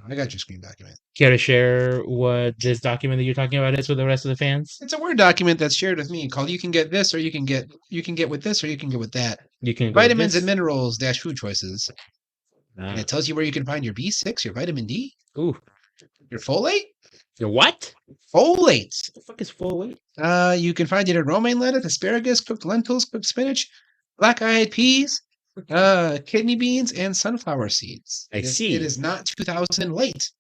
I got your Scream document. Care to share what this document that you're talking about is with the rest of the fans? It's a Word document that's shared with me called "You can get this, or you can get with this, or you can get with that." You can go Vitamins this. and minerals - food choices. And it tells you where you can find your B6, your vitamin D, Ooh, your folate. your what? Folate. What the fuck is folate? You can find it in romaine lettuce, asparagus, cooked lentils, cooked spinach, black-eyed peas, kidney beans, and sunflower seeds. I see. It is not 2000 and late.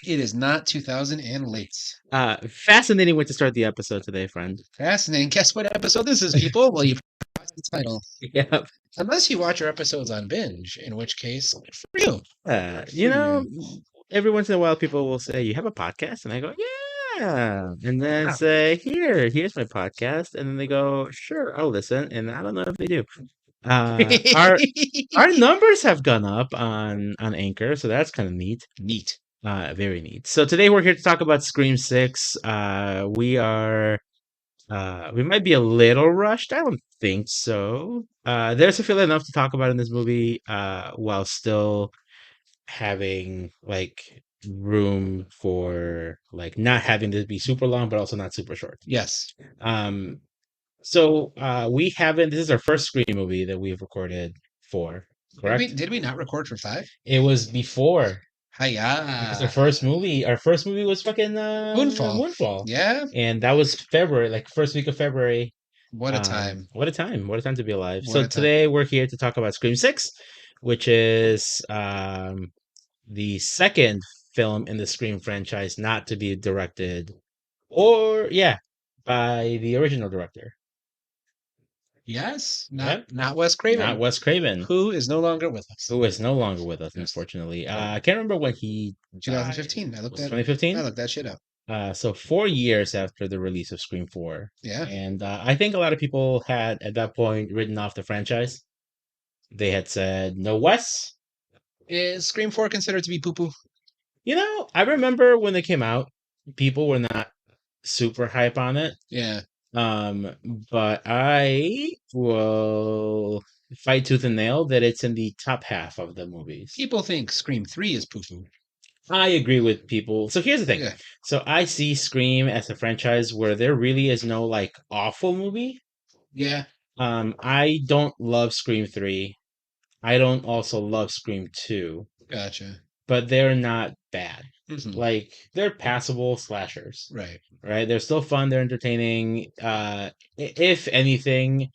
It is not 2000 and late. Fascinating way to start the episode today, friend. Fascinating. Guess what episode this is, people? Well, you've watched the title. Yep. Unless you watch our episodes on binge, in which case, good for you. You know, every once in a while, people will say, "You have a podcast?" And I go, "Yeah." And then say, "Here's my podcast." And then they go, "Sure, I'll listen." And I don't know if they do. Our numbers have gone up on Anchor, so that's kind of neat. Neat. Very neat. So today we're here to talk about Scream 6. We might be a little rushed. I don't think so. There's a feeling enough to talk about in this movie, while still having like room for like not having this be super long, but also not super short. Yes. So we haven't. This is our first Scream movie that we've recorded for. Correct? Did we not record for 5? It was before. Hiya. Because our first movie was fucking Moonfall. Yeah. And that was February, like first week of February. What a time. What a time. What a time to be alive. So today we're here to talk about Scream 6, which is the second film in the Scream franchise not to be directed by the original director. Yes, not Wes Craven. Not Wes Craven. Who is no longer with us. Unfortunately. I can't remember when he 2015. I looked at 2015? I looked that shit up. So 4 years after the release of Scream 4. Yeah. And I think a lot of people had, at that point, written off the franchise. They had said, no Wes. Is Scream 4 considered to be poo-poo? You know, I remember when they came out, people were not super hype on it. Yeah. But I will fight tooth and nail that it's in the top half of the movies. People think Scream 3 is poo-poo. I agree with people. So here's the thing. Yeah. So I see Scream as a franchise where there really is no like awful movie. Yeah. I don't love Scream 3. I don't also love Scream 2. Gotcha. But they're not bad. Mm-hmm. Like, they're passable slashers. Right. They're still fun. They're entertaining. If anything,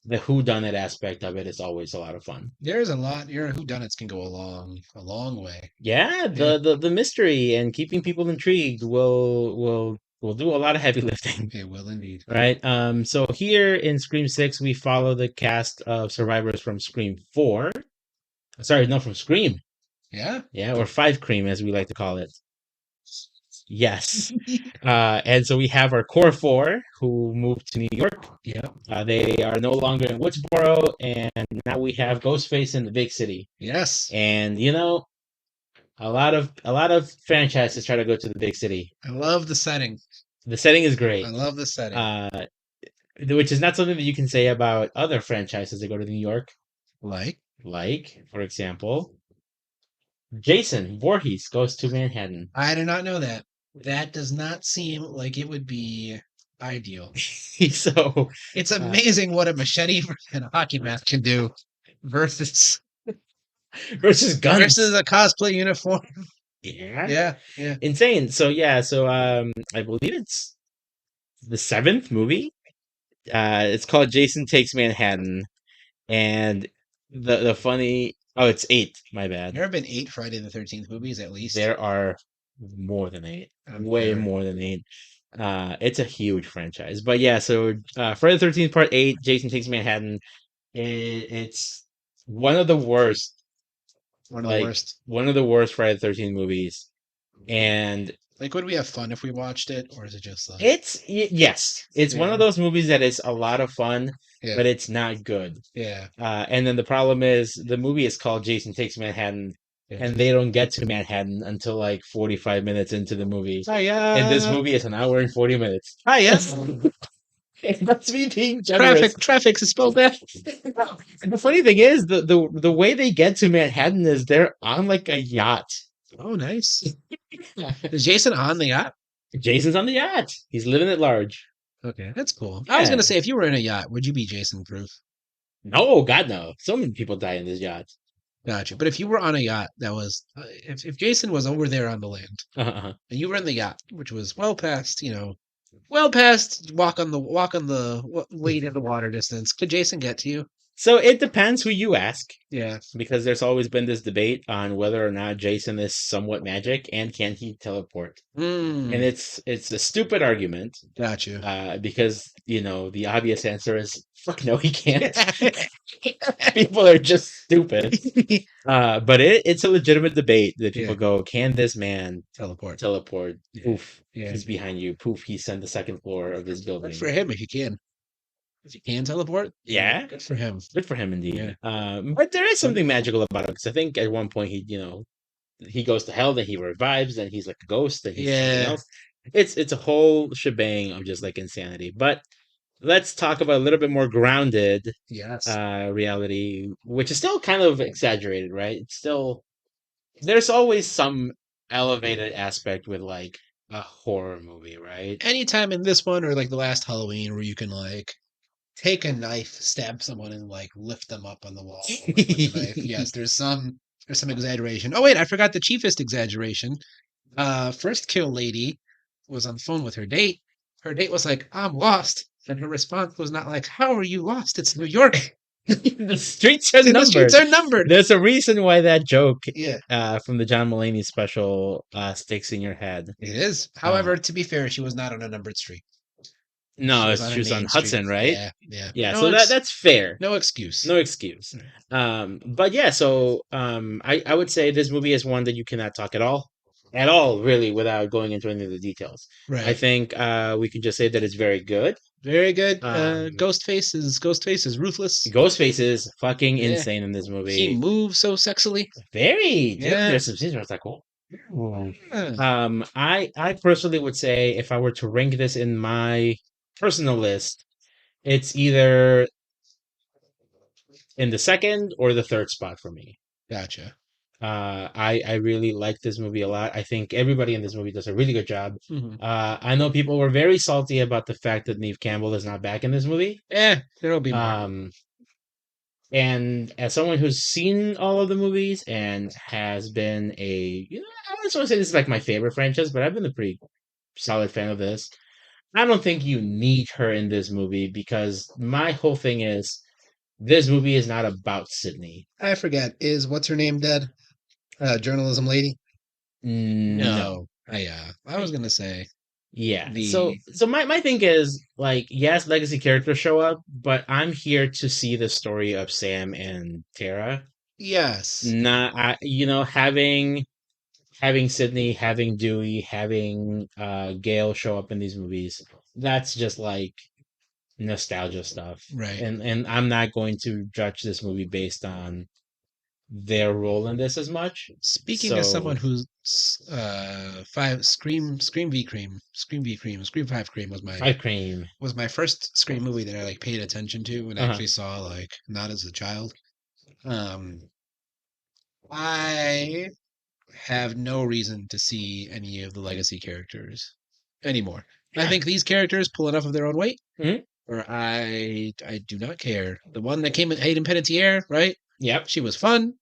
the whodunit aspect of it is always a lot of fun. There's a lot. Your whodunits can go a long way. Yeah, the mystery and keeping people intrigued will do a lot of heavy lifting. It will indeed. Right. So here in Scream 6, we follow the cast of survivors from Scream 4. Sorry, no, from Scream. Yeah? Yeah, or 5 Cream, as we like to call it. Yes. And so we have our core 4 who moved to New York. Yeah. They are no longer in Woodsboro, and now we have Ghostface in the big city. Yes. And you know, a lot of franchises try to go to the big city. I love the setting. The setting is great. I love the setting. Which is not something that you can say about other franchises that go to New York. Like, for example, Jason Voorhees goes to Manhattan. I did not know that. That does not seem like it would be ideal. So it's amazing what a machete and a hockey mask can do versus guns. Versus a cosplay uniform. Yeah. Yeah. Insane. So I believe it's the 7th movie. It's called Jason Takes Manhattan. And the funny it's 8, my bad. There have been 8 Friday the 13th movies at least. There are more than 8. Way more than 8. It's a huge franchise. But yeah, so Friday the 13th Part 8, Jason Takes Manhattan. It's one of the worst. One of the worst Friday the 13th movies. And like, would we have fun if we watched it, or is it just like... It's one of those movies that is a lot of fun, but it's not good. Yeah. And then the problem is the movie is called Jason Takes Manhattan, and they don't get to Manhattan until like 45 minutes into the movie. Hiya. And this movie is an hour and 40 minutes. Yes. That's me being generous. Traffic is spelled that. And the funny thing is, the way they get to Manhattan is they're on like a yacht. Oh, nice. Is Jason on the yacht? Jason's on the yacht. He's living at large. Okay, that's cool. I was Yeah. gonna say, if you were in a yacht, would you be Jason proof? No, God, no. So many people die in this yacht. Gotcha. But if you were on a yacht that was, if Jason was over there on the land Uh-huh. and you were in the yacht, which was well past, well past wade in the water distance, could Jason get to you? So it depends who you ask, Yeah. because there's always been this debate on whether or not Jason is somewhat magic and can he teleport. And Mm, it's a stupid argument, gotcha. because the obvious answer is fuck no, he can't. People are just stupid. But it's a legitimate debate that people Yeah. go, can this man Teleport. teleport? Yeah. Poof, Yeah. he's behind you. Poof, he's on the second floor of this building. Good for him if you can. If you can teleport, Yeah, good for him. good for him indeed. Yeah. But there is something magical about it, because I think at one point he goes to hell, then he revives, then he's like a ghost, then he's something Yeah. else. It's a whole shebang of just like insanity. But let's talk about a little bit more grounded Yes. reality, which is still kind of exaggerated, right? It's still, there's always some elevated aspect with like a horror movie, right? Anytime in this one or like the last Halloween where you can like take a knife, stab someone, and like lift them up on the wall with the knife. Yes, there's some exaggeration. Oh wait, I forgot the chiefest exaggeration. First kill lady was on the phone with her date. Her date was like, "I'm lost," and her response was not like, "How are you lost? It's New York. The streets are The numbered. streets are numbered." There's a reason why that joke Yeah, from the John Mulaney special sticks in your head. it is. However, to be fair, she was not on a numbered street. No, She she was on main street. Hudson, right? Yeah, yeah. Yeah, No so that's fair. no excuse. No excuse. But yeah, so I would say this movie is one that you cannot talk at all, really, without going into any of the details. Right. I think we could just say that it's very good. Very good. Um, Ghostface is ruthless. Ghostface is fucking Yeah. insane in this He movie. moves so sexily. Very. Yeah. There's some scenes where it's like, oh. Uh, I personally would say, if I were to rank this in my personal list, it's either in the second or the third spot for me. Gotcha. I really like this movie a lot. I think everybody in this movie does a really good job. Mhm. I know people were very salty about the fact that Neve Campbell is not back in this movie. There'll be more. And as someone who's seen all of the movies and has been I don't want to say this is like my favorite franchise, but I've been a pretty solid fan of this. I don't think you need her in this movie, because my whole thing is, this movie is not about Sydney. I forget. Is what's her name dead? Journalism lady? No. I was gonna say. Yeah. The- So my thing is, like, yes, legacy characters show up, but I'm here to see the story of Sam and Tara. Yes. Not having Sydney, having Dewey, having Gail show up in these movies. That's just like nostalgia stuff. Right. And I'm not going to judge this movie based on their role in this as much. Speaking as someone who's Scream 5 Cream was my Five Cream was my first Scream movie that I like paid attention to and actually saw, like, not as a child. I have no reason to see any of the legacy characters anymore. I think these characters pull enough of their own weight, or I do not care. The one that came with Hayden Panettiere, right? Yep. She was fun.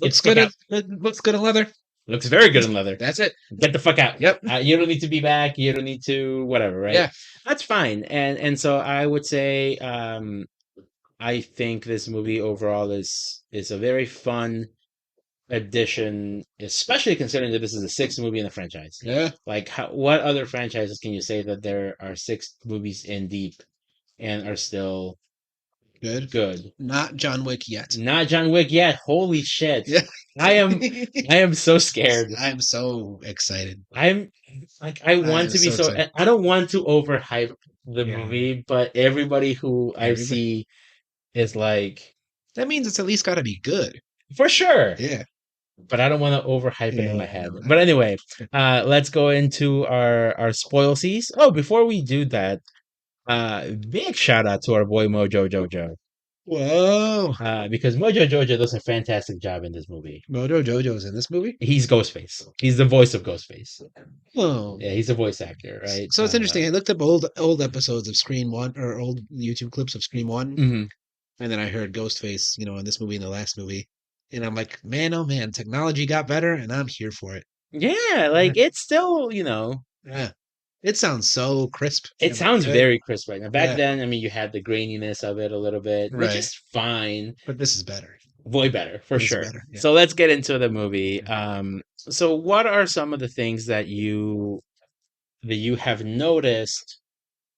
Looks good. Looks good in leather. Looks very good in leather. That's it. Get the fuck out. Yep. You don't need to be back. You don't need to whatever, right? Yeah. That's fine. And so I would say I think this movie overall is a very fun addition, especially considering that this is the sixth movie in the franchise. Yeah. Like, what other franchises can you say that there are 6 movies in deep and are still good? Not John Wick yet. Not John Wick yet. Holy shit. Yeah. I am so scared. I'm so excited. I'm like, I want to be so excited. I don't want to overhype the movie, but everybody who I see is like, that means it's at least got to be good. For sure. Yeah. But I don't want to overhype it in my head. But anyway, let's go into our spoilsies. Oh, before we do that, Big shout out to our boy Mojo Jojo. Whoa. Because Mojo Jojo does a fantastic job in this movie. Mojo Jojo's in this movie? He's Ghostface. He's the voice of Ghostface. Whoa. Yeah, he's a voice actor, right? So it's interesting. I looked up old episodes of Scream 1 or old YouTube clips of Scream 1, mhm. and then I heard Ghostface, in this movie and the last movie. And I'm like, man, oh man, technology got better and I'm here for it. Yeah, Yeah. like it's still, Yeah. It sounds so crisp it and sounds good. very crisp right now. Back Yeah. then, I mean, you had the graininess of it a little bit, which Right. is fine. But this is better. Way better, for This is sure. better. Yeah. So let's get into the movie. Mhm. So what are some of the things that you have noticed?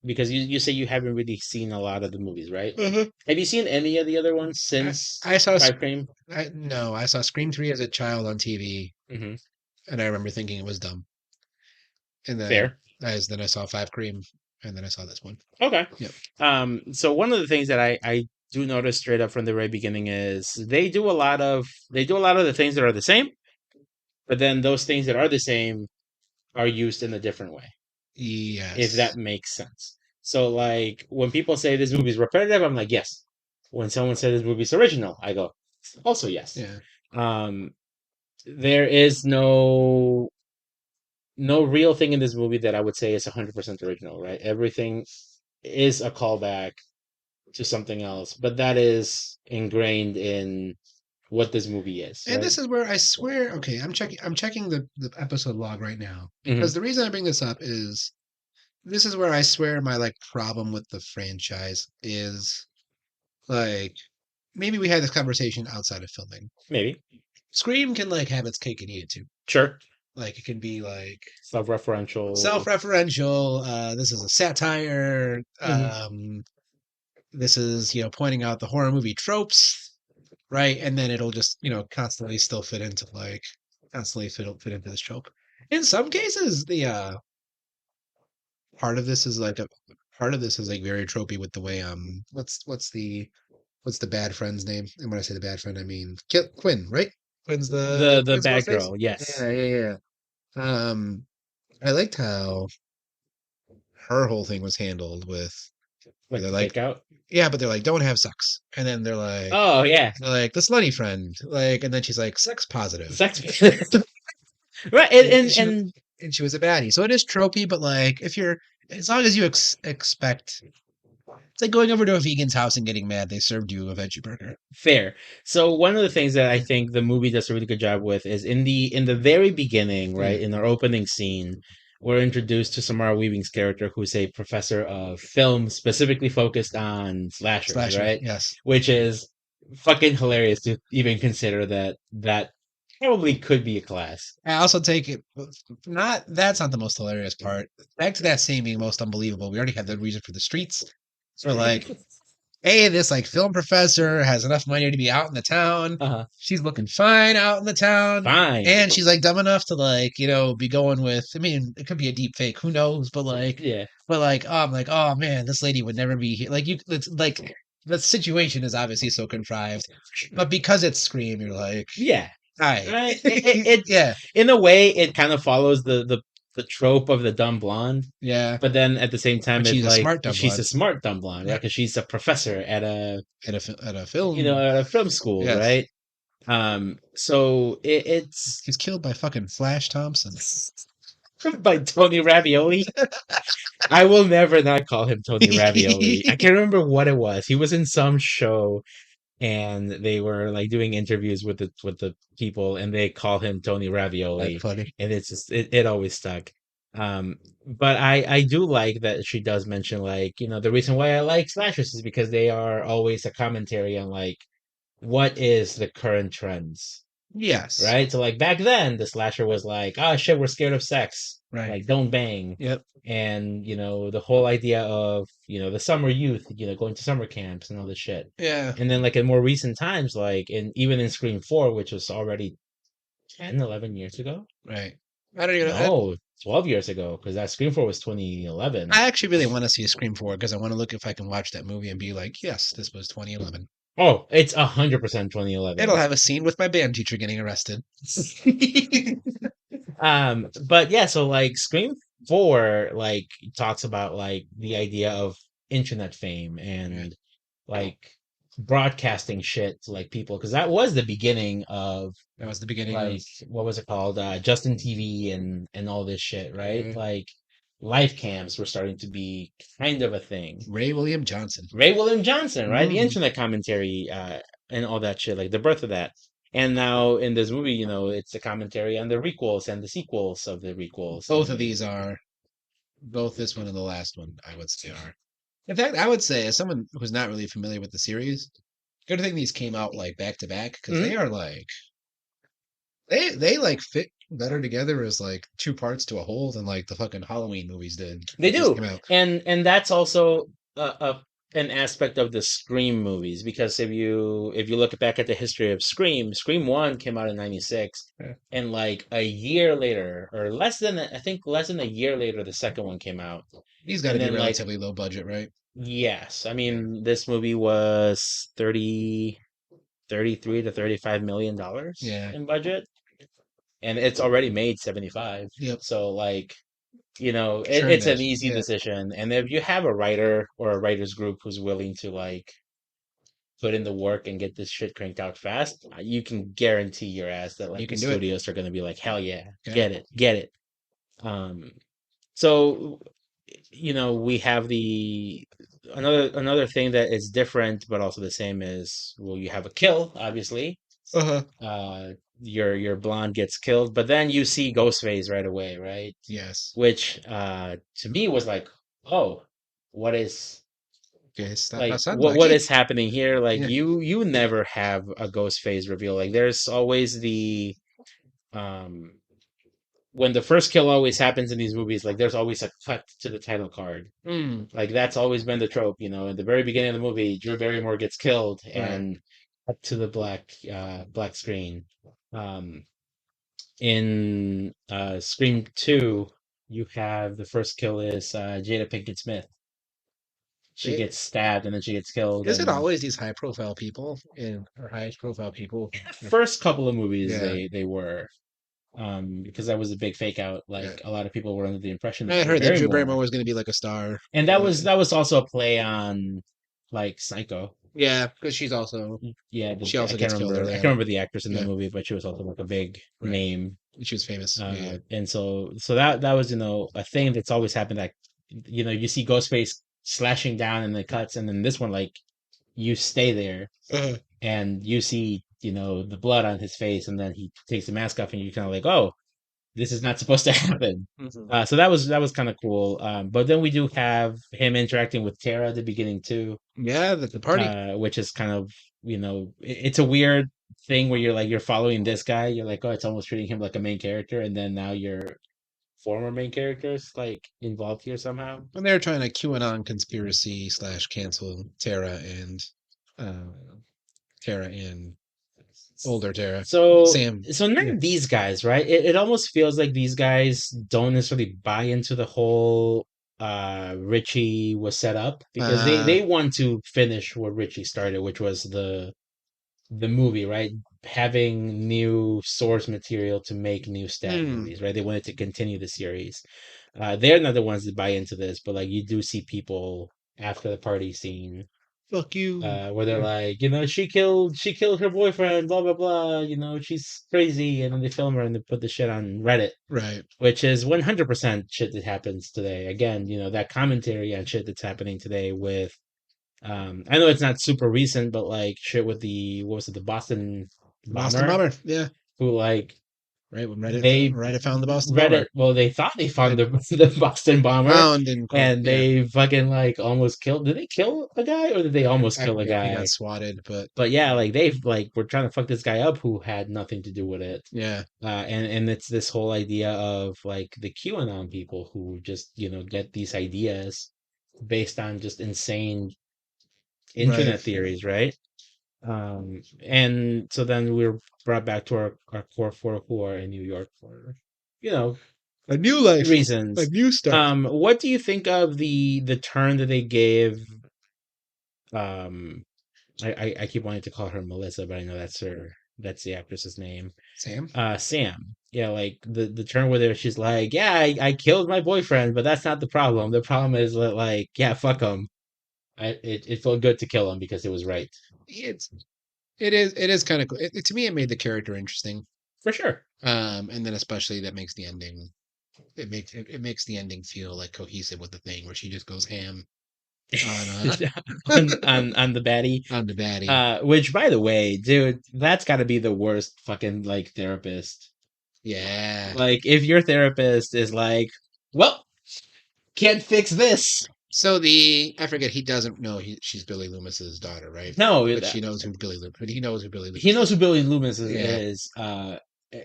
Because you say you haven't really seen a lot of the movies, right? Uh-huh. Have you seen any of the other ones since I saw Five Cream? no, I saw Scream 3 as a child on TV, Hmm. and I remember thinking it was dumb. And then Fair. then I saw Five Cream, and then I saw this one. Okay. Yep. So one of the things that I do notice straight up from the very beginning is they do a lot of the things that are the same, but then those things that are the same are used in a different way, if that Yes. makes sense. So like when people say this movie is repetitive, I'm like, yes. When someone says this movie is original, I go, also yes. Yeah. Um, there is no real thing in this movie that I would say is 100% original, right? Everything is a callback to something else, but that is ingrained in what this movie is, And right? this is where I swear, okay, I'm checking the episode log right now Hmm. because the reason I bring this up is this is where I swear my like problem with the franchise is like maybe we had this conversation outside of filming. Maybe. Scream can like have its cake and eat it too. Sure. Like it can be like Self-referential. self-referential. This is a satire. Hmm. This is pointing out the horror movie tropes, right? And then it'll just constantly still fit into like constantly fit into this trope. In some cases, the part of this is like a part of this is like very tropey with the way what's the bad friend's name? And when I say the bad friend, I mean Quinn, right? Quinn's The Quinn's bad Ghostface. girl, yes. Yeah, yeah, yeah. I liked how her whole thing was handled with where Like they're the like, fake out. yeah, but they're like, don't have sex, and then Oh yeah, they're like the slutty friend, like, and then she's like sex positive, sex. Right, and and she and she was a baddie, so it is tropey, but like if you're as long as you expect, it's like going over to a vegan's house and getting mad they served you a veggie burger. fair. So one of the things that I think the movie does a really good job with is in the very beginning, right, Mm, in our opening scene, we're introduced to Samara Weaving's character, who's a professor of film, specifically focused on slashers, slasher, right? yes. Which is fucking hilarious to even consider that probably could be a class. I also take it not that's not the most hilarious part. Back to that scene being most unbelievable. We already had the reason for the streets. So like, hey, this like film professor has enough money to be out in the town. Uh-huh. She's looking fine out in the town. Fine. And she's like dumb enough to like, be going with I mean, it could be a deep fake, who knows? Yeah. But like, oh, I'm like, oh man, this lady would never be here. Like it's like the situation is obviously so contrived. But because it's Scream, you're like, Yeah. hi. Right. It's Yeah. in a way it kind of follows the trope of the dumb blonde, Yeah. but then at the same time But it's she's a like smart dumb she's blood. a smart dumb blonde, right? Yeah. Because she's a professor at At a film. a film school, Yes. right? So it's He's killed by fucking Flash Thompson. by Tony Ravioli. I will never not call him Tony Ravioli. I can't remember what it was. He was in some show and they were like doing interviews with the people and they call him Tony That's Ravioli, funny. and it's just it always stuck. But I do like that she does mention like the reason why I like slashers is because they are always a commentary on like what is the current trends, Yes. right? So like back then the slasher was like, oh shit, we're scared of sex, Right. like don't bang. Yep. And the whole idea of the summer youth, going to summer camps and all this shit. Yeah. And then like in more recent times, like even in Scream 4, which was already 10, 11 years ago. Right. I don't even. No, 12 years ago, because that Scream 4 was 2011. I actually really want to see a Scream 4 because I want to look if I can watch that movie and be like, yes, this was 2011. Oh, it's 100% 2011. It'll have a scene with my band teacher getting arrested. But yeah, so like Scream 4 like talks about like the idea of internet fame Yeah. and like broadcasting shit to like people, because that was the beginning of That was the beginning of like what was it called, Justin TV and all this shit, right? uh, Like live cams were starting to be kind of a thing. Ray William Johnson. Ray William Johnson, right? The Mm. internet commentary, and all that shit, like the birth of that. And now in this movie, it's a commentary on the requels and the sequels of the requels. Both of And these are both this one and the last one, I would say are. In fact, I would say as someone who's not really familiar with the series, good thing these came out like back to back because Mhm. they are like they like fit better together as like two parts to a whole than like the fucking Halloween movies did They that just do, came out. and that's also an aspect of the Scream movies, because if you look back at the history of Scream 1 came out in '96, Yeah. and like a year later, or I think less than a year later, the second one came out, These got to and be then like relatively low budget, right? yes, I mean this movie was 33 to 35 million dollars Yeah. in budget, and it's already made 75. Yep. So like Churned it's it. an easy Yeah. decision. And if you have a writer or a writers group who's willing to like put in the work and get this shit cranked out fast, you can guarantee your ass that You like the can do it. studios are going to be like, hell yeah, Yeah. get it. Um, so we have the another thing that is different but also the same is, well, you have a kill, obviously. Uh-huh. Uh, your blonde gets killed, but then you see Ghostface right away, right? Yes. Which to me was like, oh, what is Okay, stop like passando what aquí. is happening here? Like Yeah. you never have a ghost phase reveal. Like there's always the um when the first kill always happens in these movies, like there's always a cut to the title card. Mm, Like that's always been the trope, in the very beginning of the movie, Drew Barrymore gets killed right. and cut to the black screen. Um in Scream 2, you have the first kill is Jada Pinkett Smith. She They, gets stabbed and then she gets killed. is it And always these high profile people in or highest profile people? in the first couple of movies, Yeah. they were, because that was a big fake out. Yeah. Like a lot of people were under the impression I that had Drew heard that Drew Barrymore, Barrymore was going to be like a star. and that was also a play on like Psycho. Yeah, because she's also Yeah, she I also can't gets killed remember. early I can't on. remember the actress in the Yeah, movie, but she was also like a big right. name. She was famous. Yeah, And so that was a thing that's always happened. That you see Ghostface slashing down in the cuts, and then this one, like, you stay there yeah. and you see the blood on his face, and then he takes the mask off, and you're kind of like, oh, this is not supposed to happen. Mhm. So that was kind of cool. But then we do have him interacting with Tara at the beginning too, Yeah, the party. which is kind of it's a weird thing where you're following this guy. You're like, oh, it's almost treating him like a main character, and then now your former main characters like involved here somehow. When they're trying to QAnon conspiracy slash cancel uh, Tara and older Tara, So Sam. so none Yeah. of these guys, right? It almost feels like these guys don't necessarily buy into the whole Richie was set up, because Uh, they want to finish what Richie started, which was the movie, right? Having new source material to make new stab hmm, movies, right? They wanted to continue the series. They're not the ones that buy into this, but like you do see people after the party scene, fuck you. where they're Yeah, like, she killed her boyfriend, blah blah blah, she's crazy, and then they film her and they put the shit on Reddit, right. which is 100% shit that happens today. Again, that commentary on shit that's happening today with, I know it's not super recent, but like shit with the, what was it, the Boston Boston bomber, bomber. Yeah, who like right. When they Reddit found the Boston Reddit, bomber. well, they thought they found Right. the Boston bomber, Found in quote. and Yeah, they fucking like almost killed. Did they kill a guy, or did they almost I kill a forget. He guy? got swatted, but But yeah, like they've like were trying to fuck this guy up who had nothing to do with it. yeah, And it's this whole idea of like the QAnon people who just get these ideas based on just insane right. internet theories, right? And so then we're brought back to our core four who are in New York for you know A new life, a reasons. new start. What do you think of the turn that they gave? Um, I keep wanting to call her Melissa, but I know that's the actress's name. Sam. Sam. Yeah, like the turn where she's like, yeah, I killed my boyfriend, but that's not the problem. The problem is that, like, yeah, fuck him. It felt good to kill him because it was right. It's it is kind of cool. To me, it made the character interesting. For sure. And then especially that makes the ending. It makes the ending feel like cohesive with the thing where she just goes ham on On the baddie. on the baddie. Which by the way, dude, that's gotta be the worst fucking like therapist. Yeah. Like if your therapist is like, well, can't fix this. So I forget, he doesn't know she's Billy Loomis's daughter, right? No, But she knows who Billy Loomis. But he knows who Billy he Loomis knows is. who Billy Loomis Yeah. is.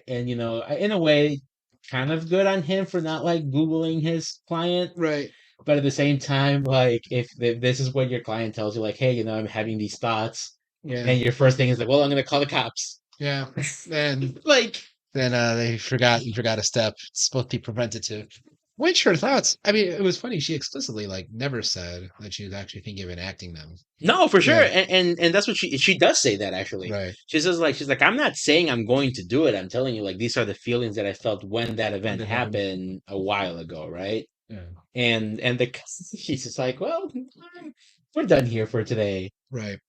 And in a way, kind of good on him for not like Googling his client. Right. But at the same time, like if this is what your client tells you, like, hey, I'm having these thoughts, Yeah. and your first thing is like, well, I'm gonna call the cops. Yeah. Then Like, they forgot a step. It's supposed to be preventative. Which her thoughts. I mean, it was funny. She explicitly like never said that she was actually thinking of enacting them. no, for sure, Yeah. and that's what she does say that actually. Right. She says like she's like, I'm not saying I'm going to do it. I'm telling you like these are the feelings that I felt when that event happened a while ago, right? Yeah. And she's just like, well, we're done here for today. Right.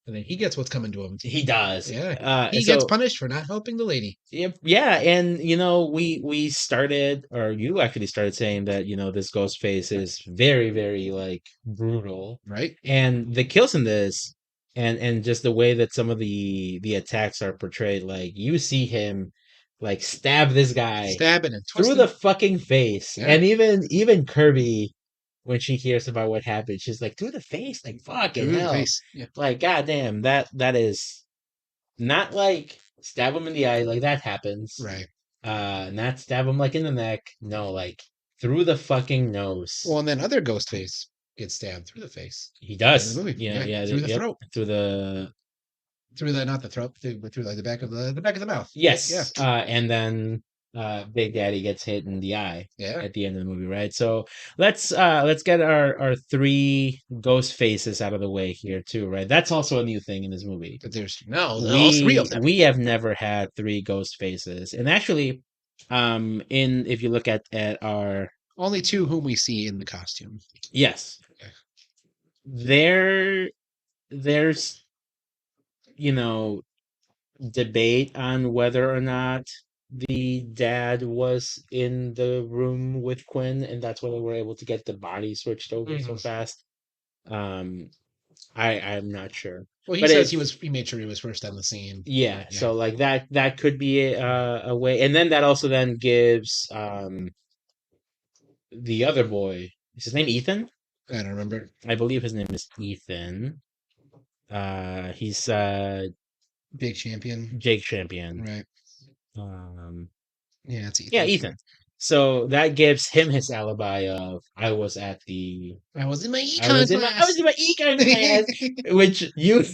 And then he gets what's coming to him. He does. Yeah. He gets punished for not helping the lady. Yeah, and we started, or you actually started saying that this Ghostface is very, very like brutal, Right. and the kills in this, and just the way that some of the attacks are portrayed, like you see him like stab this guy Stabbing and through twisting. the fucking face, Yeah. and even Kirby, when she hears about what happened, she's like, through the face, like fucking Through the hell, face. Yeah. like goddamn, that is not like stab him in the eye, like that happens. Right. Not stab him like in the neck. No, like through the fucking nose. Well, and then other Ghostface gets stabbed through the face. He In does. the movie. Yeah. Through the Yep. throat. Through the not the throat, but through like the back of the mouth. Yes. Yeah. And then Big Daddy gets hit in the eye Yeah. at the end of the movie, right? So let's get our three ghost faces out of the way here too, right? That's also a new thing in this movie. But there's all three of them. We have never had three ghost faces. And actually, if you look at our Only two whom we see in the costume. yes. Okay. There's debate on whether or not the dad was in the room with Quinn, and that's why they were able to get the body switched over so fast. I'm not sure. Well, he But says he made sure he was first on the scene. Yeah, so like that could be a way, and then that also then gives the other boy. Is his name Ethan? I don't remember. I believe his name is Ethan. He's Big champion. Jake Champion. Right. Yeah, it's Ethan. Yeah, Ethan. So that gives him his alibi of I was in my econ class. I was in my econ class, which you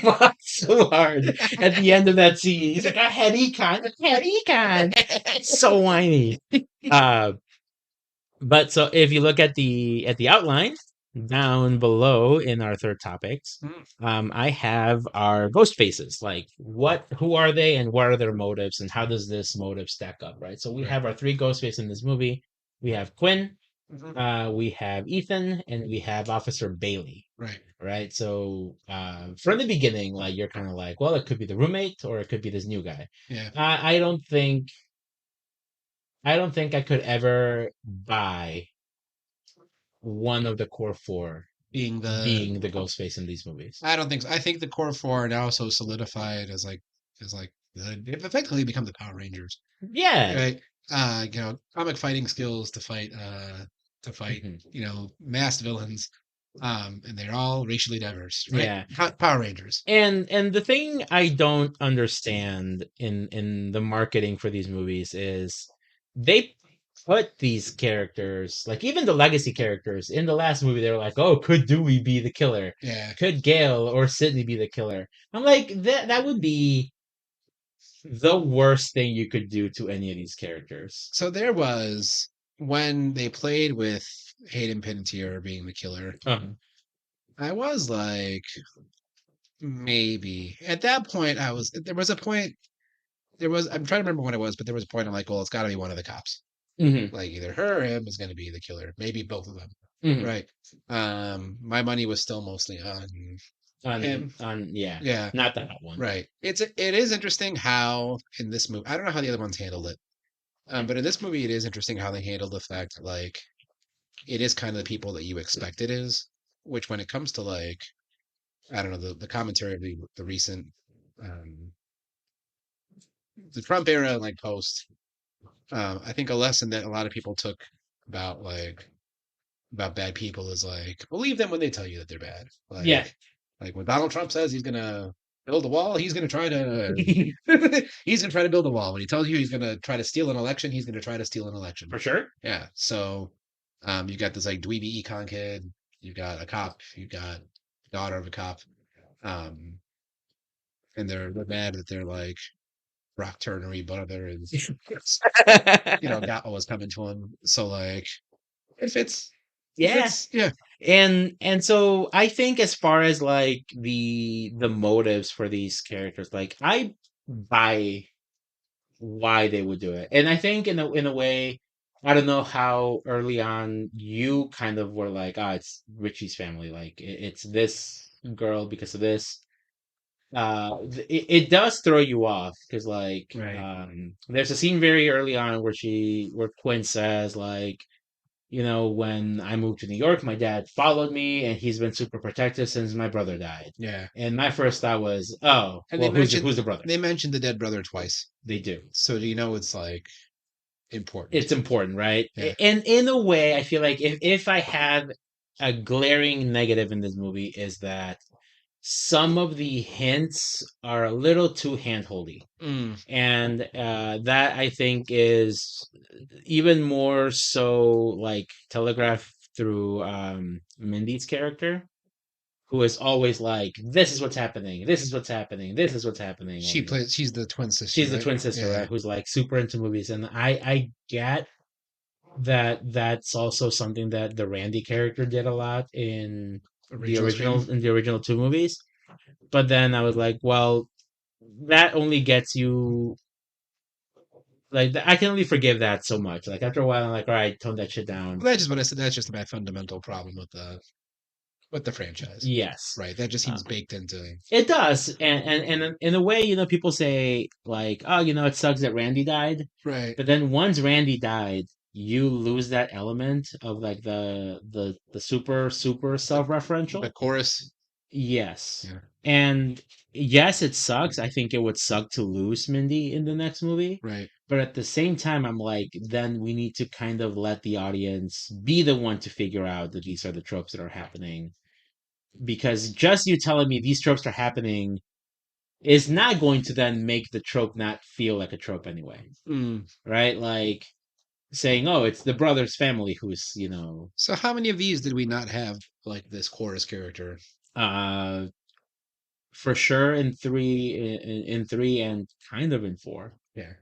mocked so hard at the end of that scene. He's like, I had econ. So whiny. But so if you look at the outline down below in our third topics, I have our ghost faces. Like who are they and what are their motives and how does this motive stack up, right? So we have our three ghost faces in this movie. We have Quinn, we have Ethan, and we have Officer Bailey. Right. So from the beginning, like you're kind of like, well, it could be the roommate or it could be this new guy. Yeah. I don't think I could ever buy one of the core four being the ghost face in these movies. I don't think so. I think the core four are now so solidified as they've effectively become the Power Rangers. Yeah. Right. Comic fighting skills to fight masked villains. And they're all racially diverse, right? Yeah. Power Rangers. And the thing I don't understand in the marketing for these movies is they put these characters, like even the legacy characters, in the last movie, they were like, oh, could Dewey be the killer? Yeah. Could Gale or Sydney be the killer? I'm like, that would be the worst thing you could do to any of these characters. So there was, when they played with Hayden Panettiere being the killer, I was like, maybe. At that point, I'm trying to remember when it was, but there was a point I'm like, well, it's got to be one of the cops. Like either her or him is going to be the killer. Maybe both of them. Mhm. right? My money was still mostly on him. Yeah, Yeah, not the hot one. right. It is interesting how in this movie, I don't know how the other ones handled it, but in this movie, it is interesting how they handled the fact that like it is kind of the people that you expect it is. Which when it comes to like I don't know the commentary of the recent um, the Trump era like post, I think a lesson that a lot of people took about like about bad people is like believe them when they tell you that they're bad. Yeah. Like when Donald Trump says he's gonna build a wall, he's gonna try to he's gonna try to build a wall. When he tells you he's gonna try to steal an election, he's gonna try to steal an election. For sure. Yeah. So you got this like dweeby econ kid, you got a cop, you got daughter of a cop. Um and they're mad that they're like Brock Turnery brother is got what was coming to him. So like it fits. It Yeah. fits. Yeah. And so I think as far as like the motives for these characters, like I buy why they would do it. And I think in a way, I don't know how early on you kind of were like, ah, it's Richie's family. Like it's this girl because of this. It does throw you off because like Right. there's a scene very early on where Quinn says like, when I moved to New York, my dad followed me and he's been super protective since my brother died. Yeah. And my first thought was, oh, And well, who's the brother? they mentioned the dead brother twice. They do. So do you know it's like important? It's important, right? Yeah. And in a way, I feel like if I have a glaring negative in this movie is that some of the hints are a little too handholdy. Mm, And that I think is even more so like telegraphed through Mindy's character, who is always like, "This is what's happening. This is what's happening. This is what's happening." And she's the twin sister, she's the right? twin sister, Yeah. right? Who's like super into movies, and I get that that's also something that the Randy character did a lot in Original the original two movies. But then I was like, well, that only gets you like I can only forgive that so much. Like after a while, I'm like, all right, tone that shit down. Well, that's just what I said. That's just my fundamental problem with the franchise. Yes, Right. That just uh, seems baked into. it does, and in a way, people say like, oh, it sucks that Randy died, Right. but then once Randy died, you lose that element of like the super self-referential. The chorus. Yes. Yeah. And yes, it sucks. I think it would suck to lose Mindy in the next movie. Right. But at the same time, I'm like, then we need to kind of let the audience be the one to figure out that these are the tropes that are happening. Because just you telling me these tropes are happening is not going to then make the trope not feel like a trope anyway. Mm. Right? Like saying, oh, it's the brother's family who's, So how many of these did we not have like this chorus character? uh for sure in three and kind of in four. Yeah.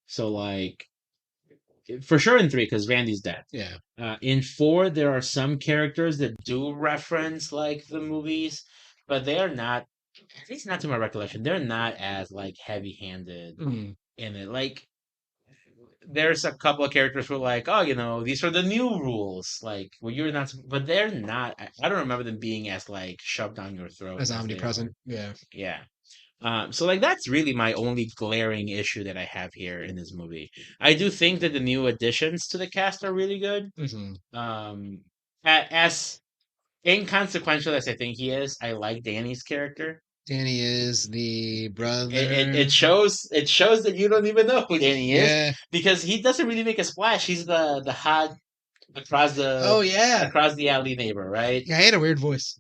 So like for sure in three because Randy's dead. Yeah. In four, there are some characters that do reference like the movies, but they are not. At least not to my recollection, they're not as like heavy-handed Mm. in it. Like there's a couple of characters who are like, oh, these are the new rules. Like, well, you're not, but they're not. I don't remember them being as like shoved down your throat As as they are. omnipresent. Yeah. Yeah. So like that's really my only glaring issue that I have here in this movie. I do think that the new additions to the cast are really good. Mm-hmm. As inconsequential as I think he is, I like Danny's character. Danny is the brother. It shows that you don't even know who Danny is Yeah. because he doesn't really make a splash. He's the hot Oh yeah. across the alley neighbor, right? Yeah, he had a weird voice.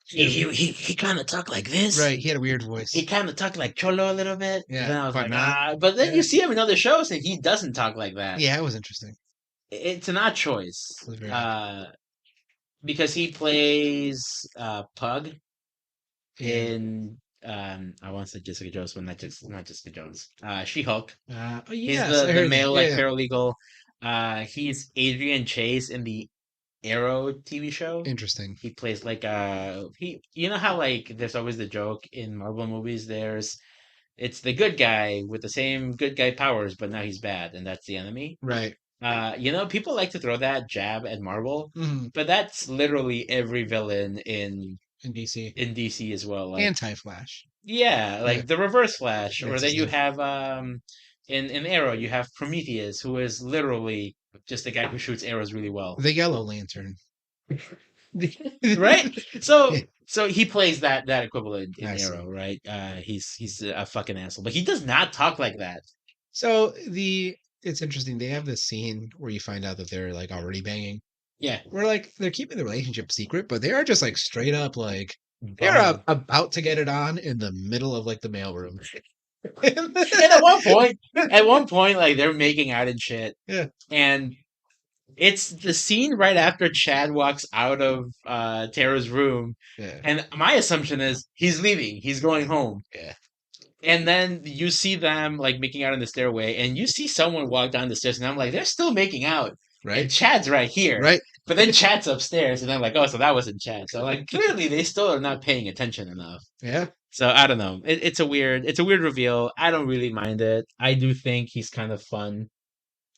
He kind of talked like this. Right, he had a weird voice. He kind of talked like Cholo a little bit. Yeah, And then I was but like, not. But then Yeah. you see him in other shows and he doesn't talk like that. Yeah, it was interesting. It's an odd choice. It was very odd. Because he plays Pug Yeah. in I want to say Jessica Jones, but not Jessica Jones. She-Hulk. Oh He's yes, I the heard male that. like Yeah. paralegal. He's Adrian Chase in the Arrow TV show. Interesting. He plays like you know how like there's always the joke in Marvel movies, it's the good guy with the same good guy powers, but now he's bad, and that's the enemy. Right. People like to throw that jab at Marvel, Hmm. but that's literally every villain in In DC. DC as well. Like, Anti-Flash. yeah, Yeah, like the Reverse Flash, or that's then his you name. have in Arrow, you have Prometheus, who is literally just a guy who shoots arrows really well. The Yellow Lantern. Right? So Yeah, so he plays that equivalent in I Arrow, see. right? He's a fucking asshole, but he does not talk like that. So it's interesting. They have this scene where you find out that they're like already banging. Yeah, Where like they're keeping the relationship secret, but they are just like straight up like they're boning. about to get it on in the middle of like the mailroom. And at one point, like they're making out and shit, Yeah, and it's the scene right after Chad walks out of Tara's room, yeah, and my assumption is he's leaving, he's going home. yeah. And then you see them like making out in the stairway, and you see someone walk down the stairs, and I'm like, they're still making out, and Right, Chad's right here. right. But then Chad's upstairs, and I'm like, oh, so that wasn't Chad. So like, clearly they still are not paying attention enough. Yeah, So I don't know. It's a weird reveal. I don't really mind it. I do think he's kind of fun.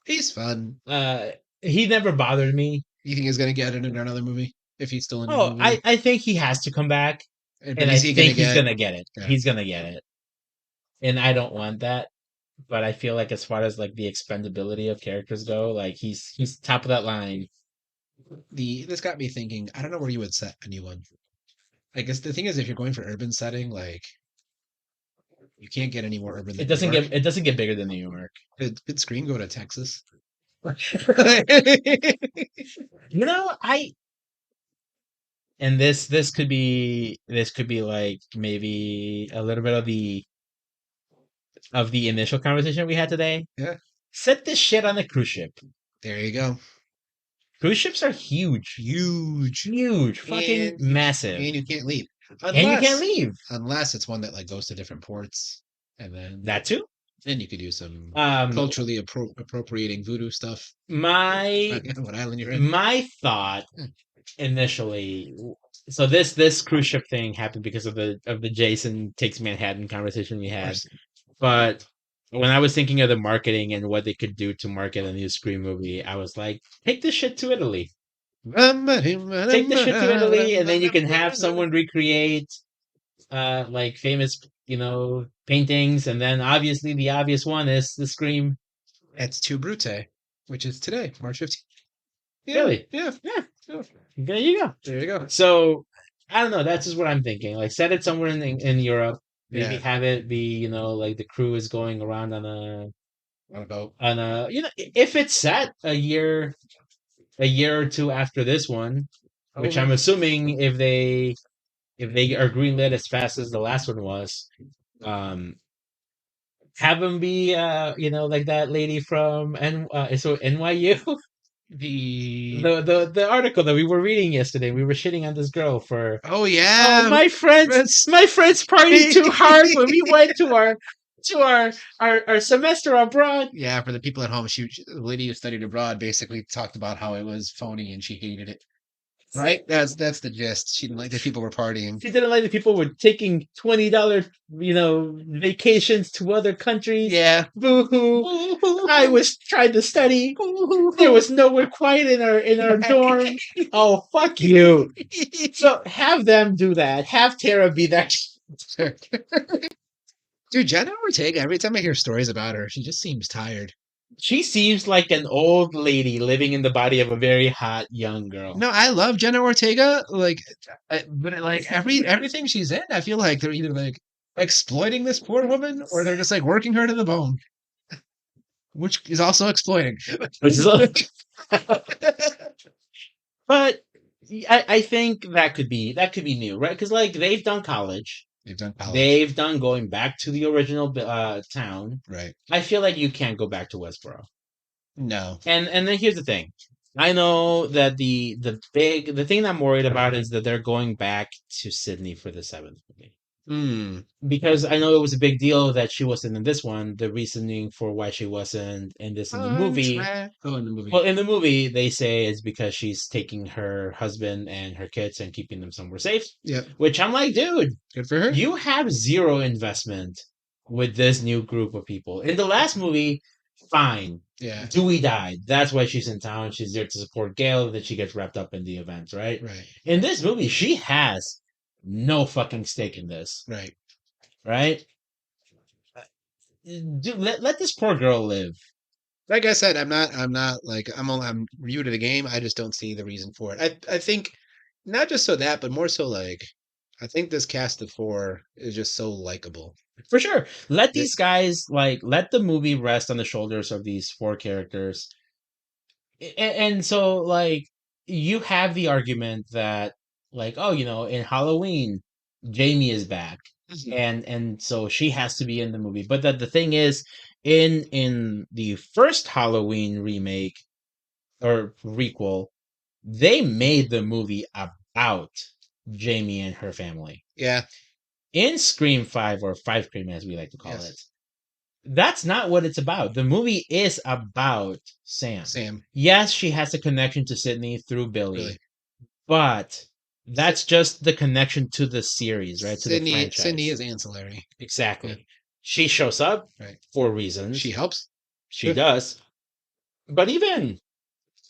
he's fun. Uh, he never bothered me. You think he's gonna get it in another movie if he's still in the Oh, movie? I think he has to come back, But and I is he gonna think he's get? gonna get it. Yeah. He's gonna get it, and I don't want that. But I feel like as far as like the expendability of characters go, like he's top of that line. This got me thinking. I don't know where you would set anyone. I guess the thing is, if you're going for urban setting, like you can't get any more urban than New York. It doesn't get bigger than New York. Could Scream go to Texas? You know, I and this could be like maybe a little bit of the initial conversation we had today. Yeah, Set this shit on a cruise ship. there you go. Cruise ships are huge, Huge, huge, fucking and massive, and you can't leave and you can't leave. unless it's one that like goes to different ports, and That too. then you could do some Um, culturally appropriating voodoo stuff. my What island you're in? my thought Yeah, initially. So this cruise ship thing happened because of the Jason Takes Manhattan conversation we of had. course. But when I was thinking of the marketing and what they could do to market a new Scream movie, I was like, take this shit to Italy. Take the shit to Italy, and then you can have someone recreate like famous, paintings, and then obviously the obvious one is the Scream. It's Tu Brute, which is today, March 15th. Yeah, Really? yeah, Yeah. yeah. There you go. There you go. So I don't know. That's just what I'm thinking. Like set it somewhere in Europe. Maybe Yeah, have it be, like the crew is going around on a boat. if it's set a year or two after this one, which Oh, I'm assuming if they are greenlit as fast as the last one was, um, have them be like that lady from NYU. the The article that we were reading yesterday, we were shitting on this girl for oh oh yeah, my friends partied too hard when we went to our semester abroad. yeah. For the people at home, the lady who studied abroad basically talked about how it was phony and she hated it. Right? That's the gist. She didn't like that people were partying. She didn't like that people were taking $20, vacations to other countries. Yeah. Boo hoo. I was trying to study. There was nowhere quiet in our dorm. Oh, fuck you. So have them do that. Have Tara be that. Dude, Jenna Ortega, every time I hear stories about her, she just seems tired. She seems like an old lady living in the body of a very hot young girl. No, I love Jenna Ortega. But like everything she's in, I feel like they're either like exploiting this poor woman or they're just like working her to the bone, which is also exploiting. Which is but I think that could be new, right? Because like they've done college. They've done college. They've done going back to the original town. Right. I feel like you can't go back to Westboro. No. And then here's the thing. I know that the thing I'm worried about is that they're going back to Sydney for the seventh movie. Because I know it was a big deal that she wasn't in this one. The reasoning for why she wasn't in this in the movie. Oh, in the movie. Well, in the movie, they say it's because she's taking her husband and her kids and keeping them somewhere safe. Yep. Which I'm like, dude, Good for her. you have zero investment with this new group of people. In the last movie, fine. Yeah. Dewey died. That's why she's in town. She's there to support Gail. That she gets wrapped up in the events, right? Right. In this movie, she has no fucking stake in this, Right. right? Dude, let this poor girl live. Like I said, I'm new to the game. I just don't see the reason for it. I think not just so that, but more so like I think this cast of four is just so likable. For sure. Let It, these guys, like, let the movie rest on the shoulders of these four characters. And so, like, you have the argument that, like, oh, in Halloween, Jamie is back. Mhm. And so she has to be in the movie. But the thing is, in the first Halloween remake or requel, they made the movie about Jamie and her family. Yeah. In Scream 5, or 5 Scream as we like to call it, Yes. that's not what it's about. The movie is about Sam. Sam. Yes, she has a connection to Sydney through Billy, Really. but Si- that's just the connection to the series, right? To the Sydney franchise. is ancillary. Yeah. Exactly. She shows up Right. for She reasons. helps. She does. But even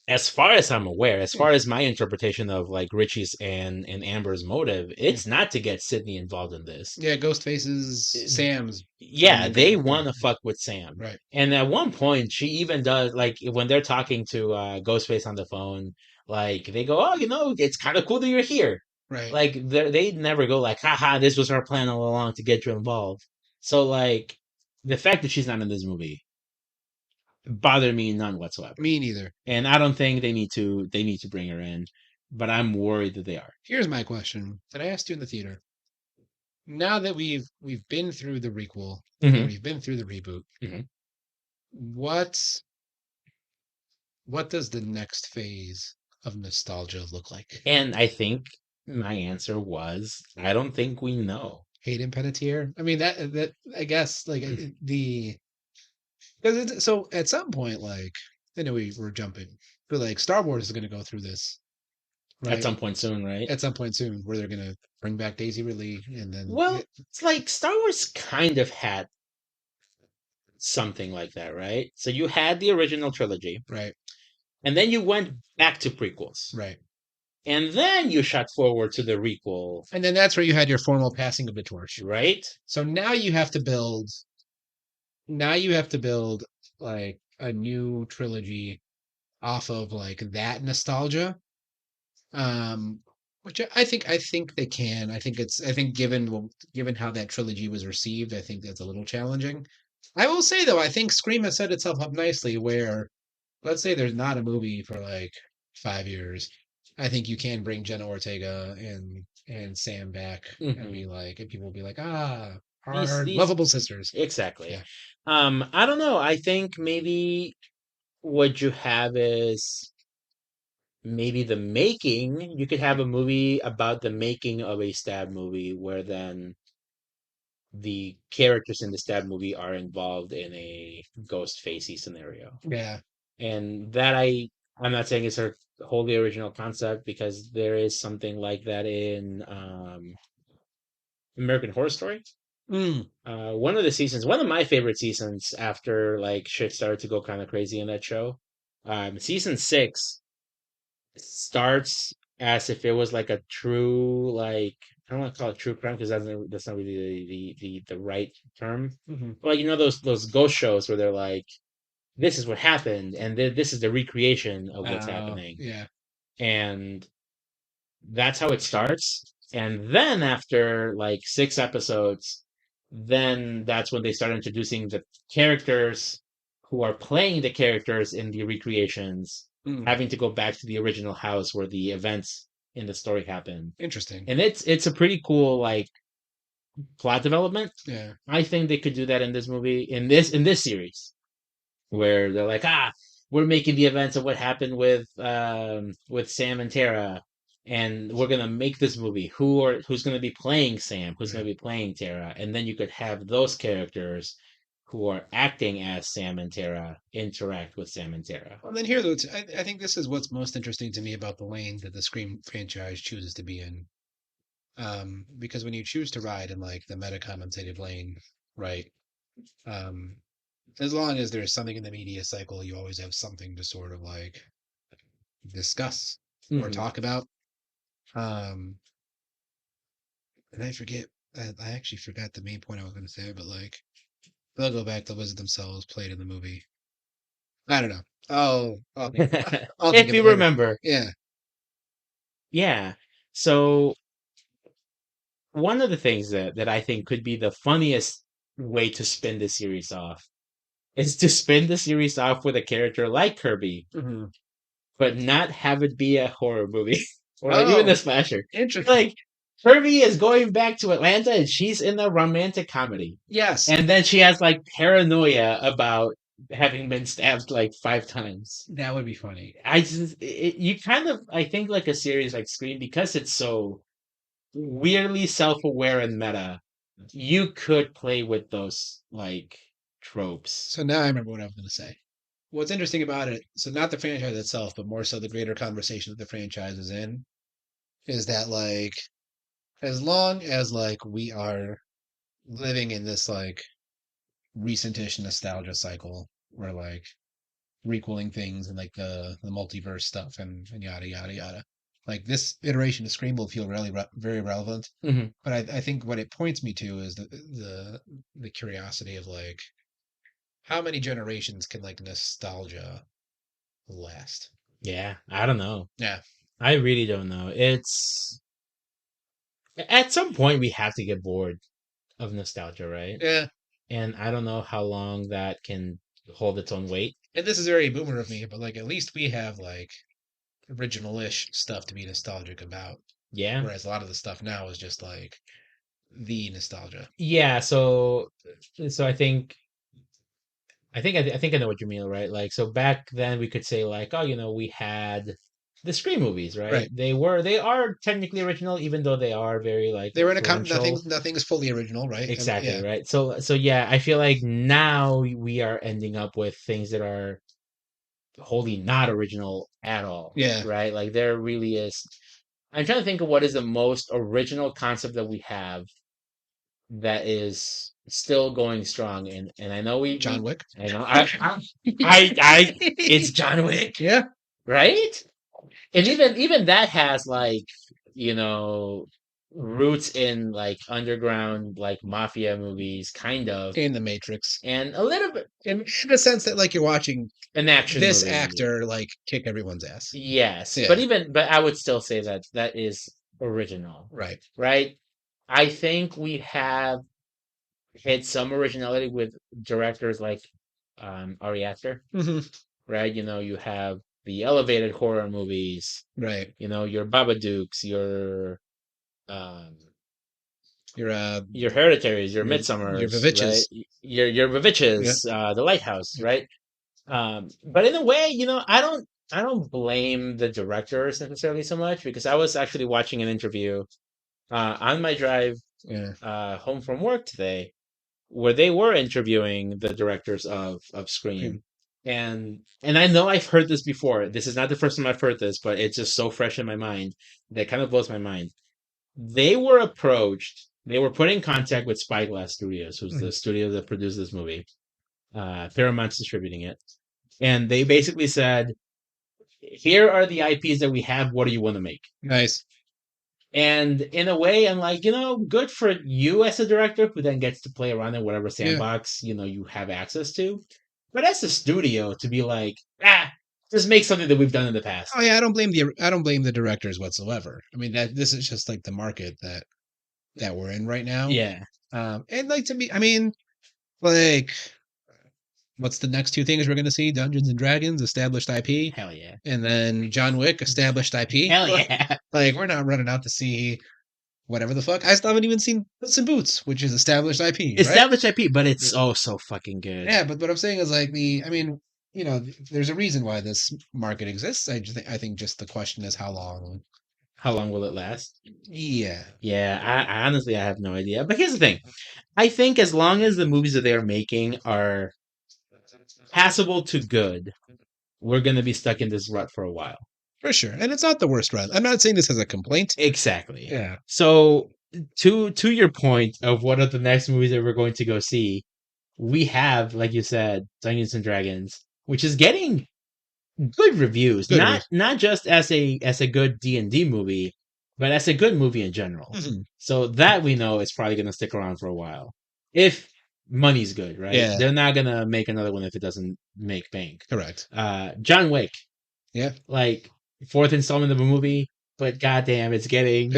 as far as I'm aware, as Yeah. far as my interpretation of like Richie's and Amber's motive, Yeah. it's not to get Sydney involved in this. Yeah. Ghostface is Sam's Yeah, they yeah. want to fuck with Sam. Right. And at one point, she even does, like, when they're talking to Ghostface on the phone, like, they go, oh, it's kind of cool that you're here. Right. Like, they never go, like, haha, this was our plan all along to get you involved. So, like, the fact that she's not in this movie bothered me none whatsoever. Me neither. And I don't think they need to bring her in, but I'm worried that they are. Here's my question that I asked you in the theater. Now that we've been through the requel and Hmm. we've been through the reboot, Hmm. what what does the next phase of nostalgia look like? And I think my answer was, I don't think we know. Hayden Panettiere? I mean that I guess like the because so at some point like I know we were jumping, but like Star Wars is going to go through this, At right? some point soon, right? At some point soon, where they're going to bring back Daisy Ridley, and then Well, it's like Star Wars kind of had something like that, right? So you had the original trilogy, right, and then you went back to prequels, right, and then you shot forward to the requel, and then that's where you had your formal passing of the torch. right? So now you have to build. Now you have to build like a new trilogy off of like that nostalgia. Um, which I think they can. I think given how that trilogy was received, I think that's a little challenging. I will say though, I think Scream has set itself up nicely where let's say there's not a movie for like 5 years. I think you can bring Jenna Ortega and Sam back and Hmm. be like, and people will be like, ah, These our these lovable sisters. exactly. Yeah. I don't know. I think maybe what you have is maybe the making. You could have a movie about the making of a stab movie, where then the characters in the stab movie are involved in a ghost facey scenario. Yeah. And that I'm not saying it's a wholly original concept, because there is something like that in American Horror Story. Mm, One of the seasons, one of my favorite seasons after like shit started to go kind of crazy in that show. Season 6 starts as if it was like a true, like, I don't want to call it true crime, because that's not really the right term. mhm. But, like, those ghost shows where they're like, this is what happened, and this is the recreation of what's Oh, happening, yeah. and that's how it starts. And then after like 6 episodes, then that's when they start introducing the characters who are playing the characters in the recreations, Mm, having to go back to the original house where the events in the story happen. interesting. And it's a pretty cool, like, plot development. Yeah. I think they could do that in this movie, in this series, where they're like, we're making the events of what happened with Sam and Tara, and we're gonna make this movie. Who's gonna be playing Sam? Who's gonna Right. be playing Tara? And then you could have those characters who are acting as Sam and Tara interact with Sam and Tara. Well, then here, though, I think this is what's most interesting to me about the lane that the Scream franchise chooses to be in. Because when you choose to ride in like the meta commentative lane, right? Um, as long as there's something in the media cycle, you always have something to sort of like discuss or Mhm. talk about. Um, and I actually forgot the main point I was going to say, but like, they'll go back to Wizard themselves, played in the movie. I don't know. I'll think If of it you later. remember. Yeah. Yeah. So one of the things that I think could be the funniest way to spin the series off is to spin the series off with a character like Kirby, Mm-hmm. but not have it be a horror movie or even a Oh, slasher. interesting. Like Kirby is going back to Atlanta and she's in a romantic comedy. Yes, And then she has like paranoia about having been stabbed like 5 times. that would be funny. You kind of I think like a series like Scream because it's so weirdly self-aware and meta. You could play with those like tropes. So now I remember what I was going to say. What's interesting about it, so not the franchise itself, but more so the greater conversation that the franchise is in, is that like as long as like we are living in this like recentish nostalgia cycle where like requeling things and like the multiverse stuff and yada yada yada. Like this iteration of Scream will feel really very relevant, Hmm. but I think what it points me to is the curiosity of like how many generations can like nostalgia last? Yeah, I don't know. Yeah, I really don't know. It's at some point we have to get bored of nostalgia, right? yeah. And I don't know how long that can hold its own weight. And this is very boomer of me, but like at least we have like original-ish stuff to be nostalgic about. Yeah. Whereas a lot of the stuff now is just like the nostalgia. Yeah, so I think I know what you mean, right? Like so back then we could say like, oh, we had the Scream movies, right? Right. They are technically original even though they are very like They were in a influential. nothing is fully original, right? Exactly, Yeah. right? So yeah, I feel like now we are ending up with things that are wholly not original at all, Yeah. right? Like there really is. I'm trying to think of what is the most original concept that we have that is still going strong, and I know John we Wick. I know I it's John Wick, Yeah. right? And even that has like you know roots in like underground like mafia movies, kind of, In the Matrix. and a little bit In the sense that like you're watching an action this movie. actor like kick everyone's ass. Yes, Yeah. but I would still say that that is original, Right. right? I think we have hit some originality with directors like Ari Aster, Hmm. right? You have the elevated horror movies, Right. your Babadooks, um You're your Hereditaries, your your Midsummers, right? Vivitches. Your Yeah. Vivitches, the Lighthouse, right? But in a way, I don't blame the directors necessarily so much because I was actually watching an interview on my drive Yeah. home from work today where they were interviewing the directors of Scream. And I know I've heard this before. This is not the first time I've heard this, but it's just so fresh in my mind that kind of blows my mind. They were approached. They were put in contact with Spyglass Studios, who's the Mhm. studio that produced this movie. Paramount's distributing it, and they basically said, "Here are the IPs that we have. What do you want to make?" Nice. And in a way, I'm like, good for you as a director who then gets to play around in whatever Yeah. sandbox, you have access to. But as a studio to be like, just make something that we've done in the past. Oh yeah, I don't blame the directors whatsoever. I mean that this is just like the market that we're in right now. Yeah. And like to me, I mean, like what's the next two things we're gonna see? Dungeons and Dragons, established IP, Hell yeah. and then John Wick, established IP. Hell yeah. Like we're not running out to see whatever the fuck. I still haven't even seen Puss in Boots, which is established IP, right? Established IP, but it's so fucking good. Yeah, but what I'm saying is like I mean, there's a reason why this market exists. I think just the question is how long. How long will it last? Yeah. Yeah, I honestly I have no idea. But here's the thing. I think as long as the movies that they are making are passable to good, we're gonna be stuck in this rut for a while. For sure. And it's not the worst run. I'm not saying this as a complaint. Exactly. Yeah. So to your point of what are the next movies that we're going to go see, we have, like you said, Dungeons and Dragons, which is getting good reviews. Good Not just as a good D&D movie, but as a good movie in general. Mhm. So that we know is probably going to stick around for a while. If money's good, right? Yeah, They're not going to make another one if it doesn't make bank. correct. John Wick, Yeah, like fourth installment of a movie, but goddamn, it's getting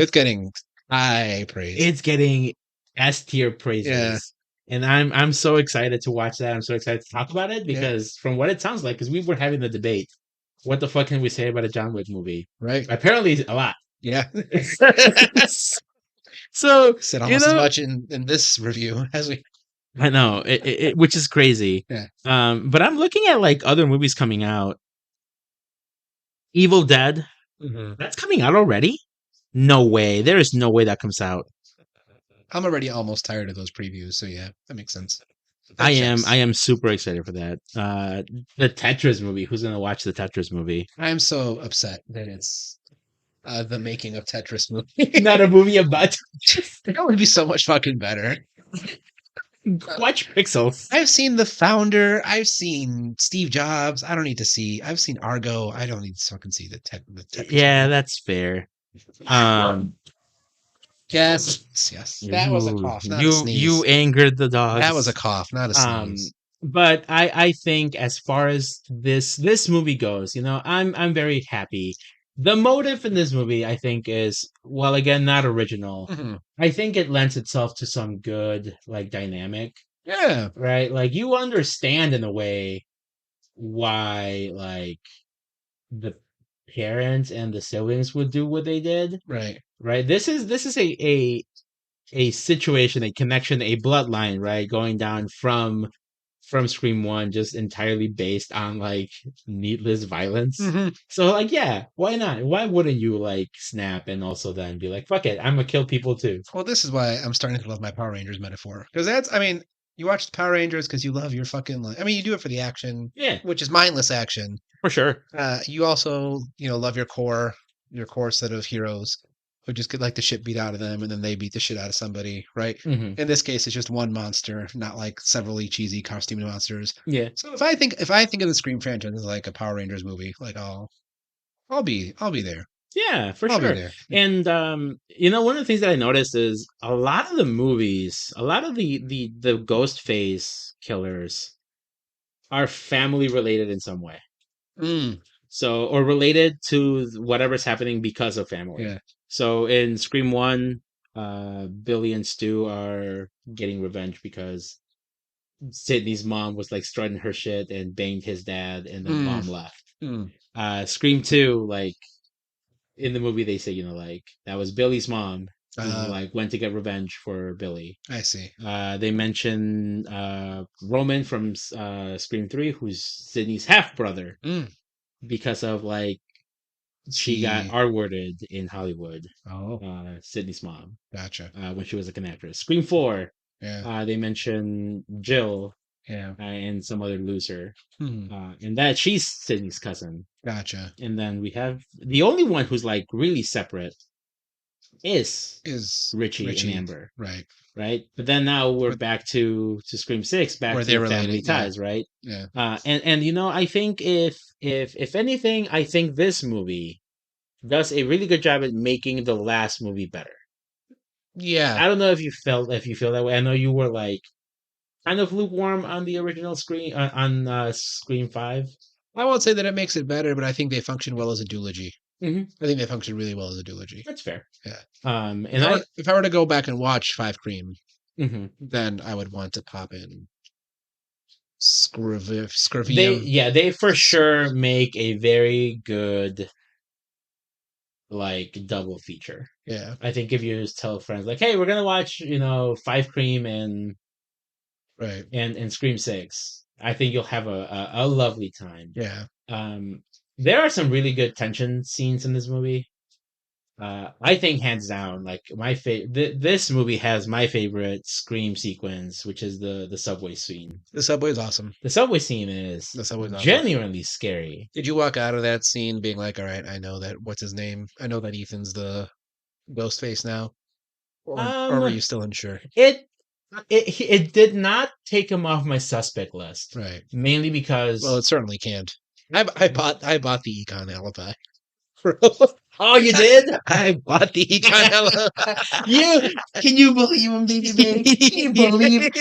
high praise. it's getting S tier Yeah, praises. And I'm so excited to watch that. I'm so excited to talk about it yeah, because from what it sounds like, because we were having the debate, what the fuck can we say about a John Wick movie? right. Apparently a lot. Yeah. So, Said you almost as know, much in this review as we. I know, which is crazy. Yeah. But I'm looking at like other movies coming out. Evil Dead, hmm that's coming out already? No way. There is no way that comes out. I'm already almost tired of those previews, so yeah, that makes sense. I That am checks. I am super excited for that. The Tetris movie. Who's gonna watch the Tetris movie? I'm so upset that it's the making of Tetris movie. Not a movie about That would be so much fucking better. watch Pixels. I've seen the founder. I've seen Steve Jobs. I don't need to see. I've seen Argo. I don't need to fucking see the Tetris Yeah, movie. that's fair. Um, Yes, yes. That was a cough, not a you sneeze. angered the That was a dogs. cough, not a Um, sneeze. but I think as far as this movie goes, I'm very happy. The motive in this movie, I think, is well, again, not original. hmm I think it lends itself to some good like dynamic, Yeah, right? Like you understand in a way why like the parents and the siblings would do what they did, right. right? This is a situation, a connection, a bloodline, right? Going down from Scream 1 just entirely based on like needless violence. hmm So like yeah, why not? Why wouldn't you like snap and also then be like, fuck it, I'm gonna kill people too. Well, this is why I'm starting to love my Power Rangers metaphor because that's. I mean, you watch the Power Rangers because you love your fucking. I mean, you do it for the action, Yeah, which is mindless action. for sure. You also, love your core set of heroes who just get like the shit beat out of them, and then they beat the shit out of somebody, right? Hmm. In this case, it's just one monster, not like several cheesy costume monsters. Yeah. So if I think of the Scream franchise as like a Power Rangers movie, like I'll be there. Yeah, for I'll be sure. there. And one of the things that I noticed is a lot of the movies, a lot of the Ghostface killers are family related in some way. Mm, So, or related to whatever's happening because of family. yeah. So in Scream 1, Billy and Stu are getting revenge because Sydney's mom was like strutting her shit and banged his dad and then Mm, mom left. mm. Scream 2, like in the movie they say, like that was Billy's mom who Uh, like went to get revenge for Billy. I see. They mention Roman from Scream 3, who's Sydney's half brother Mm. because of like she got She. R-worded in Hollywood, Oh, Sydney's mom, gotcha. when she was like an actress. Scream 4, Yeah. they mention Jill Yeah. and some other loser, Hmm. and that she's Sydney's cousin. Gotcha. And then we have the only one who's like really separate is Is Richie and Richie Amber, right? right? But then now we're Where, back to Scream 6, back where they're to family related? Yeah. ties, right? Yeah. And I think if anything, I think this movie does a really good job at making the last movie better. Yeah. I don't know if you feel that way. I know you were like kind of lukewarm on the original Scream on Scream 5. I won't say that it makes it better, but I think they function well as a duology. Hmm. I think they function really well as a duology. That's fair. Yeah. And If I were to go back and watch Five Cream, mhm. then I would want to pop in Scurvium. They for sure make a very good like double feature. Yeah. I think if you just tell friends like, "Hey, we're gonna watch, Five Cream Right. and Scream 6," I think you'll have a lovely time. Yeah. Um, there are some really good tension scenes in this movie. I think hands down, like my favorite. This movie has my favorite Scream sequence, which is the subway scene. The subway is awesome. The subway scene is The subway's awesome. genuinely scary. Did you walk out of that scene being like, all right, I know that what's his name? I know that Ethan's the Ghostface now. Or were Um, you still unsure? it it did not take him off my suspect list, Right. mainly Well, because it certainly can't. I bought the econ alibi. oh, you did? I bought the econ alibi. You can you believe him, baby baby? Can you believe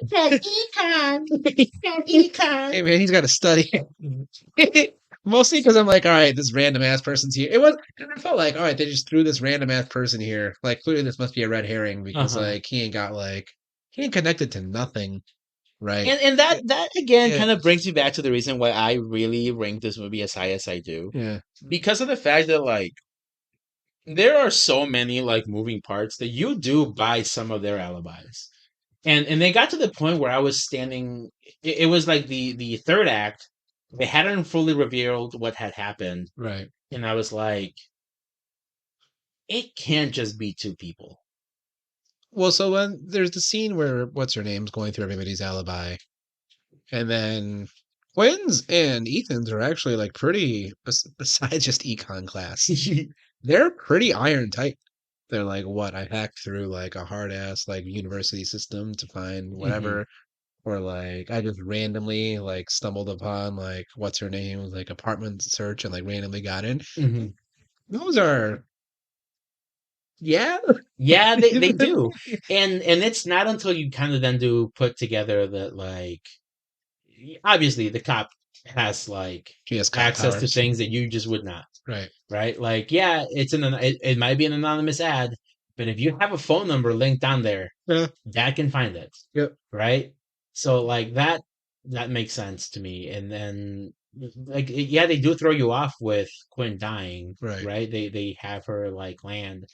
that econ? That econ. Hey man, he's got to study. Mostly because I'm like, all right, this random ass person's here. It was. I felt like, all right, they just threw this random ass person here. Like, clearly this must be a red herring because Uh-huh. like he ain't connected to nothing, right? And that again Yeah, kind of brings me back to the reason why I really rank this movie as high as I do. yeah, Because of the fact that like there are so many like moving parts that you do buy some of their alibis. And they got to the point where I was standing it was like the third act. They hadn't fully revealed what had happened. right. And I was like, it can't just be two people. Well, so when there's the scene where what's her name's going through everybody's alibi, and then Quinn's and Ethan's are actually like pretty. Besides just econ class, they're pretty iron tight. They're like, what? I hacked through like a hard ass like university system to find Hmm. whatever, or like I just randomly like stumbled upon like what's her name like apartment search and like randomly got in. Hmm. Those are yeah. Yeah, they do. And it's not until you kind of then do put together that like obviously the cop has like She has cop access to powers, things that you just would not, right? right? Like, yeah, it might be an anonymous ad, but if you have a phone number linked on there, Yeah. that can find it, Yep. right? So like that makes sense to me. And then like yeah, they do throw you off with Quinn dying, Right. right? They have her like land,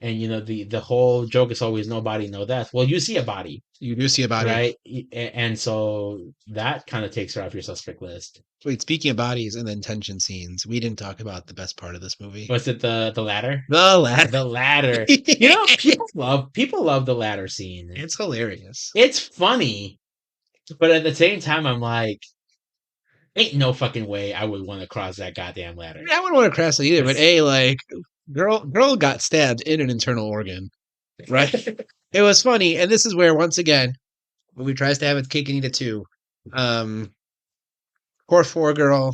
and you know the whole joke is always no body, no death. Well, you see a body, You do see a body. right? And so that kind of takes her off your suspect list. Wait, speaking of bodies and then tension scenes, we didn't talk about the best part of this movie. Was it the ladder? The ladder. The ladder. You know, people love the ladder scene. It's hilarious. It's funny, but at the same time, I'm like, ain't no fucking way I would want to cross that goddamn ladder. I wouldn't want to crash it either, but like girl got stabbed in an internal organ. Right? It was funny, and this is where once again, when we tries to have it cake and eat it too. Poor four girl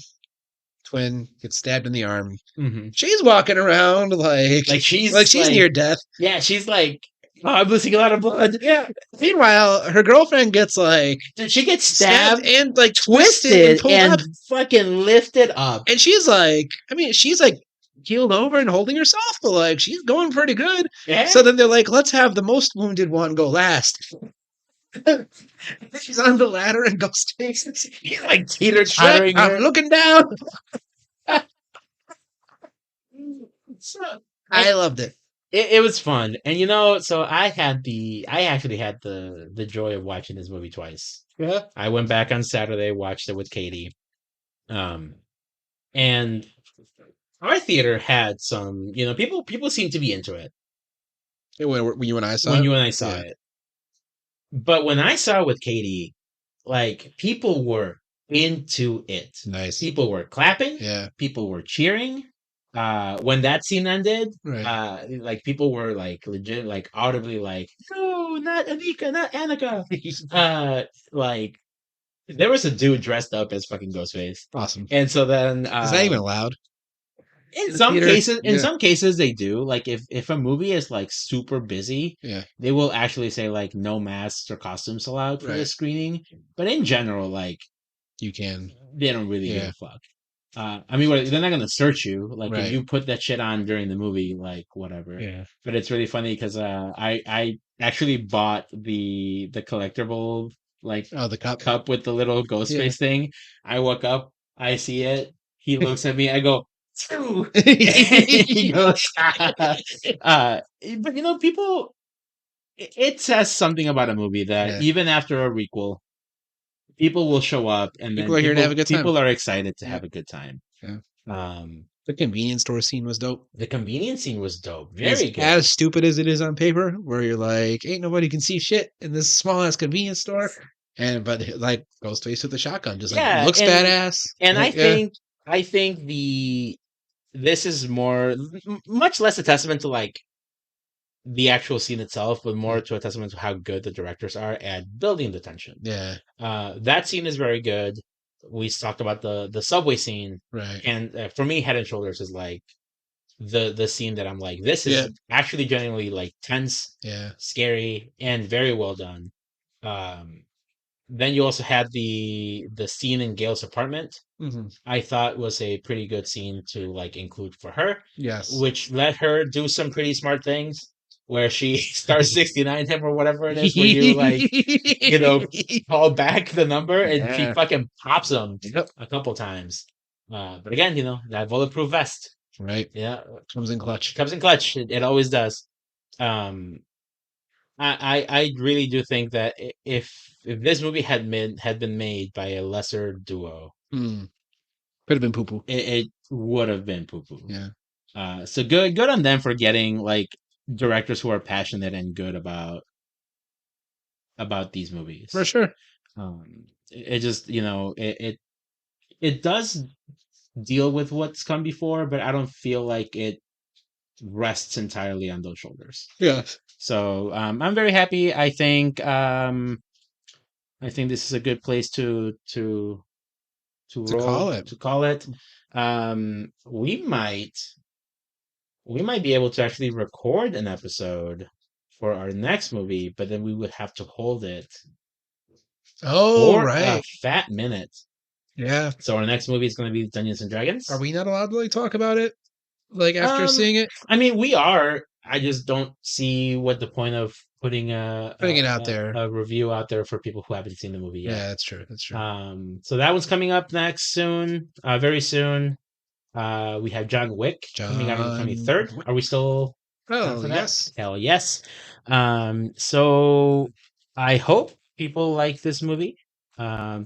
twin gets stabbed in the arm. Mm-hmm. She's walking around like she's near death. Yeah, she's like, oh, I'm losing a lot of blood. Yeah. Meanwhile, her girlfriend gets like she gets stabbed and like twisted and pulled and up, fucking lifted up. and she's like, I mean, she's like keeled over and holding herself, but like she's going pretty good. Yeah. So then they're like, let's have the most wounded one go last. She's on the ladder and Ghostface. He's like teeter-tottering her. I'm looking down. So, I loved it. It was fun, and you know, so I actually had the joy of watching this movie twice. Yeah. I went back on Saturday, watched it with Katie, and our theater had some, you know, people seemed to be into it When you and I saw when it? you and I saw Yeah. it, but when I saw it with Katie, like people were into it. Nice. People were clapping. Yeah. People were cheering. When that scene ended, Right. like people were like legit, like audibly, like, no, not Anika, not Annika. Like there was a dude dressed up as fucking Ghostface, Awesome. and so then Is that even allowed? in The some theater? cases, in Yeah. some cases they do. Like if a movie is like super busy, Yeah. they will actually say like no masks or costumes allowed for the Right. screening. But in general, like You can. they don't really give Yeah. a fuck. I mean, they're not gonna search you. Like Right. if you put that shit on during the movie, like whatever. Yeah. But it's really funny because I actually bought the collectible like Oh, the cup. with the little Ghostface Yeah. thing. I woke up, I see it. He looks at me. I go, "Phew." He goes, but you know, people. It says something about a movie that Yeah. even after a requel, people will show up, and People then are here to have a good time. people are excited to Yeah. have a good time. Yeah. Um, The convenience store scene was dope. the convenience scene was dope. As, Very good. as stupid as it is on paper, where you're like, ain't nobody can see shit in this small ass convenience store. But like Ghostface with the shotgun, just like Yeah, looks badass. And Like, I think this is much less a testament to like the actual scene itself, but more Yeah. to a testament to how good the directors are at building the tension. Yeah. That scene is very good. We talked about the subway scene, Right. and for me, Head and Shoulders is like the scene that I'm like, this is Yeah. actually genuinely like tense, Yeah. scary, and very well done. Um, then you also had the scene in Gail's apartment. Hmm. I thought was a pretty good scene to like include for her, Yes. which let her do some pretty smart things where she starts 69 him or whatever it is, where you like, you know, call back the number and she Yeah. fucking pops him Yep. a couple times. But again, that bulletproof vest, Right. yeah, Comes in clutch. comes in clutch. It always does. Um, I really do think that if this movie had been made by a lesser duo, Mm. Could have been poo poo. it would have been poo poo. Yeah. So good on them for getting like directors who are passionate and good about these For movies. sure. It just it does deal with what's come before, but I don't feel like it rests entirely on those shoulders. Yeah. So I'm very happy. I think this is a good place to To call roll it. to call it. We might be able to actually record an episode for our next movie, but then we would have to hold it Oh, for a right. fat minute. Yeah. So our next movie is going to be Dungeons and Dragons. Are we not allowed to like talk about it like after Um, seeing it? I mean, we are. I just don't see what the point of putting Putting it out there. a review out there for people who haven't seen the movie yet. Yeah, that's true. That's true. So that one's coming up next soon, very soon. We have John Wick coming out on the John 23rd. Wick. Are we still down Oh, for that? yes. Hell yes. So I hope people like this movie.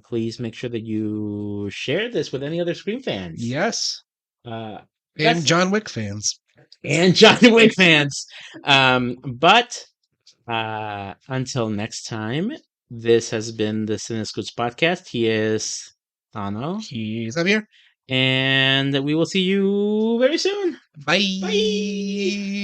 Please make sure that you share this with any other Scream fans. Yes. Uh, And that's John Wick fans. and John Wick fans. But until next time, this has been the Cine-Scoots podcast. He is Thano, He's up here. and we will see you very soon. Bye. Bye.